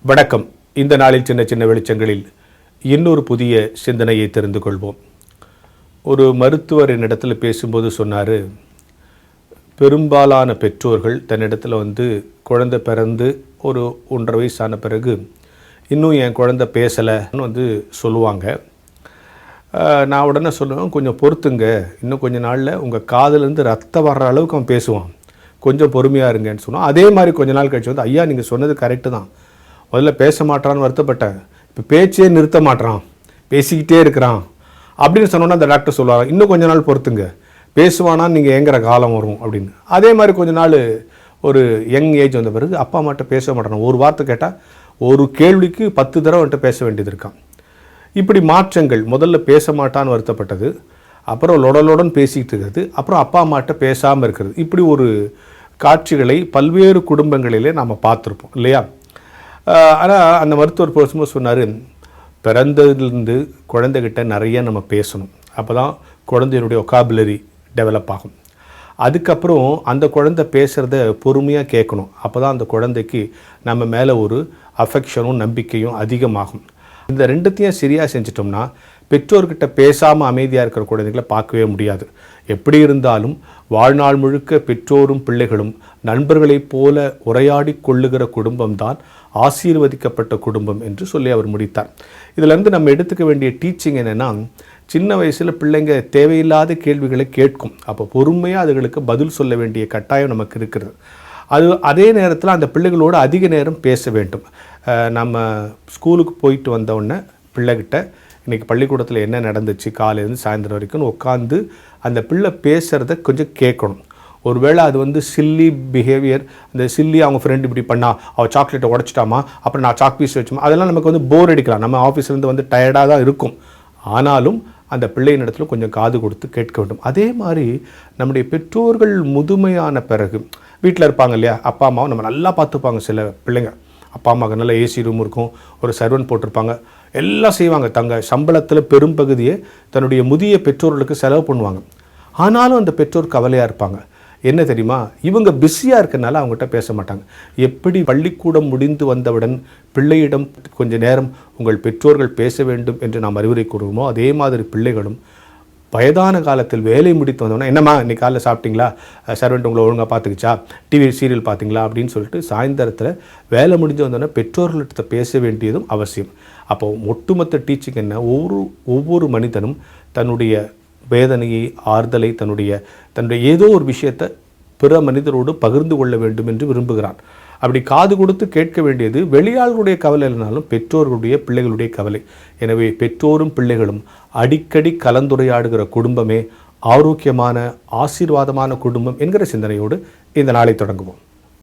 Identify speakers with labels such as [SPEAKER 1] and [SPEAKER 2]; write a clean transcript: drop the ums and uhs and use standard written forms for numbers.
[SPEAKER 1] வணக்கம். இந்த நாளில் சின்ன சின்ன வெளிச்சங்களில் இன்னொரு புதிய சிந்தனையை தெரிந்து கொள்வோம். ஒரு மருத்துவர் என்னிடத்தில் பேசும்போது சொன்னார், பெரும்பாலான பெற்றோர்கள் தன்னிடத்தில் குழந்தை பிறந்து ஒரு 1.5 வயசான பிறகு இன்னும் என் குழந்தை பேசலைன்னு சொல்லுவாங்க. நான் உடனே சொல்லுவேன், கொஞ்சம் பொறுத்துங்க, இன்னும் கொஞ்சம் நாளில் உங்கள் காதுலேருந்து ரத்தம் வர்ற அளவுக்கு அவன் பேசுவான், கொஞ்சம் பொறுமையாக இருங்கன்னு சொன்னோம். அதே மாதிரி கொஞ்ச நாள் கழிச்சு ஐயா நீங்கள் சொன்னது கரெக்டு தான், முதல்ல பேச மாட்டான்னு வருத்தப்பட்டேன், இப்போ பேச்சே நிறுத்த மாட்டான், பேசிக்கிட்டே இருக்கிறான் அப்படின்னு சொன்னோன்னா அந்த டாக்டர் சொல்லுவாங்க, இன்னும் கொஞ்ச நாள் பொறுத்துங்க, பேசுவானான்னு நீங்கள் ஏங்குற காலம் வரும் அப்படின்னு. அதே மாதிரி கொஞ்ச நாள் ஒரு யங் ஏஜ் வந்த பிறகு அப்பா அம்மாட்ட பேச மாட்டான், ஒரு வார்த்தை கேட்டால் ஒரு கேள்விக்கு 10 தடவை வந்துட்டு பேச வேண்டியது இருக்கான். இப்படி மாற்றங்கள், முதல்ல பேச மாட்டான்னு வருத்தப்பட்டது, அப்புறம் லொடலொடன் பேசிக்கிட்டு இருக்கிறது, அப்புறம் அப்பா அம்மாட்ட பேசாமல் இருக்கிறது. இப்படி ஒரு காட்சிகளை பல்வேறு குடும்பங்களிலே நாம் பார்த்துருப்போம் இல்லையா? ஆனால் அந்த மருத்துவர் பேசும்போது சொன்னார், பிறந்ததுலேருந்து குழந்தைகிட்ட நிறைய நம்ம பேசணும், அப்போ தான் குழந்தையினுடைய ஒகாபுலரி டெவலப் ஆகும். அதுக்கப்புறம் அந்த குழந்தை பேசுகிறத பொறுமையாக கேட்கணும், அப்போ தான் அந்த குழந்தைக்கு நம்ம மேலே ஒரு அஃபெக்ஷனும் நம்பிக்கையும் அதிகமாகும். இந்த ரெண்டுத்தையும் சரியாக செஞ்சிட்டோம்னா பெற்றோர்கிட்ட பேசாமல் அமைதியாக இருக்கிற குழந்தைகளை பார்க்கவே முடியாது. எப்படி இருந்தாலும் வாழ்நாள் முழுக்க பெற்றோரும் பிள்ளைகளும் நண்பர்களைப் போல உரையாடி கொள்ளுகிற குடும்பம்தான் ஆசீர்வதிக்கப்பட்ட குடும்பம் என்று சொல்லி அவர் முடித்தார். இதிலேருந்து நம்ம எடுத்துக்க வேண்டிய டீச்சிங் என்னென்னா, சின்ன வயசில் பிள்ளைங்க தேவையில்லாத கேள்விகளை கேட்கும், அப்போ பொறுமையாக அதுகளுக்கு பதில் சொல்ல வேண்டிய கட்டாயம் நமக்கு இருக்கிறது. அதே நேரத்தில் அந்த பிள்ளைகளோடு அதிக நேரம் பேச வேண்டும். நம்ம ஸ்கூலுக்கு போயிட்டு வந்தோடனே பிள்ளைகிட்ட இன்றைக்கி பள்ளிக்கூடத்தில் என்ன நடந்துச்சு காலையிலேருந்து சாயந்தரம் வரைக்கும் உட்காந்து அந்த பிள்ளை பேசுகிறத கொஞ்சம் கேட்கணும். ஒருவேளை அது சில்லி பிஹேவியர், அந்த சில்லி அவங்க ஃப்ரெண்ட் இப்படி பண்ணா, அவள் சாக்லேட்டை உடச்சிட்டாமா, அப்புறம் நான் சாக் பீஸ் வச்சுமா, அதெல்லாம் நமக்கு போர் அடிக்கலாம், நம்ம ஆஃபீஸ்லேருந்து டயர்டாக தான் இருக்கும். ஆனாலும் அந்த பிள்ளையின் இடத்துல கொஞ்சம் காது கொடுத்து கேட்க வேண்டும். அதே மாதிரி நம்முடைய பெற்றோர்கள் முதுமையான பிறகு வீட்டில் இருப்பாங்க இல்லையா, அப்பா அம்மாவும் நம்ம நல்லா பார்த்துப்பாங்க. சில பிள்ளைங்க அப்பா அம்மாவுக்கு நல்ல ஏசி ரூம் இருக்கும், ஒரு சர்வன்ட் போட்டிருப்பாங்க, எல்லாம் செய்வாங்க, தங்க சம்பளத்தில் பெரும்பகுதியை தன்னுடைய முதிய பெற்றோர்களுக்கு செலவு பண்ணுவாங்க. ஆனாலும் அந்த பெற்றோர் கவலையாக இருப்பாங்க. என்ன தெரியுமா, இவங்க பிஸியாக இருக்கனால அவங்ககிட்ட பேச மாட்டாங்க. எப்படி பள்ளிக்கூடம் முடிந்து வந்தவுடன் பிள்ளையிடம் கொஞ்ச நேரம் உங்கள் பெற்றோர்கள் பேச வேண்டும் என்று நாம் அறிவுரை கூறுவோமோ, அதே மாதிரி பிள்ளைகளும் வயதான காலத்தில் வேலை முடித்து வந்தோன்னா, என்னம்மா இன்னைக்கு காலைல சாப்பிட்டீங்களா, சர்வெண்ட் உங்களை ஒழுங்காக பார்த்துக்கிச்சா, டிவி சீரியல் பார்த்தீங்களா அப்படின்னு சொல்லிட்டு சாயந்தரத்தில் வேலை முடிஞ்சு வந்தோன்னா பெற்றோர்கள்ட்ட பேச வேண்டியதும் அவசியம். அப்போ ஒட்டுமொத்த டீச்சிங் என்ன, ஒவ்வொரு மனிதனும் தன்னுடைய வேதனையை, ஆறுதலை, தன்னுடைய ஏதோ ஒரு விஷயத்தை பிற மனிதரோடு பகிர்ந்து கொள்ள வேண்டும் என்று விரும்புகிறான். அப்படி காது கொடுத்து கேட்க வேண்டியது வெளியாளுடைய கவலை இல்லைனாலும் பெற்றோர்களுடைய பிள்ளைகளுடைய கவலை. எனவே பெற்றோரும் பிள்ளைகளும் அடிக்கடி கலந்துரையாடுகிற குடும்பமே ஆரோக்கியமான ஆசீர்வாதமான குடும்பம் என்கிற சிந்தனையோடு இந்த நாளை தொடங்குவோம்.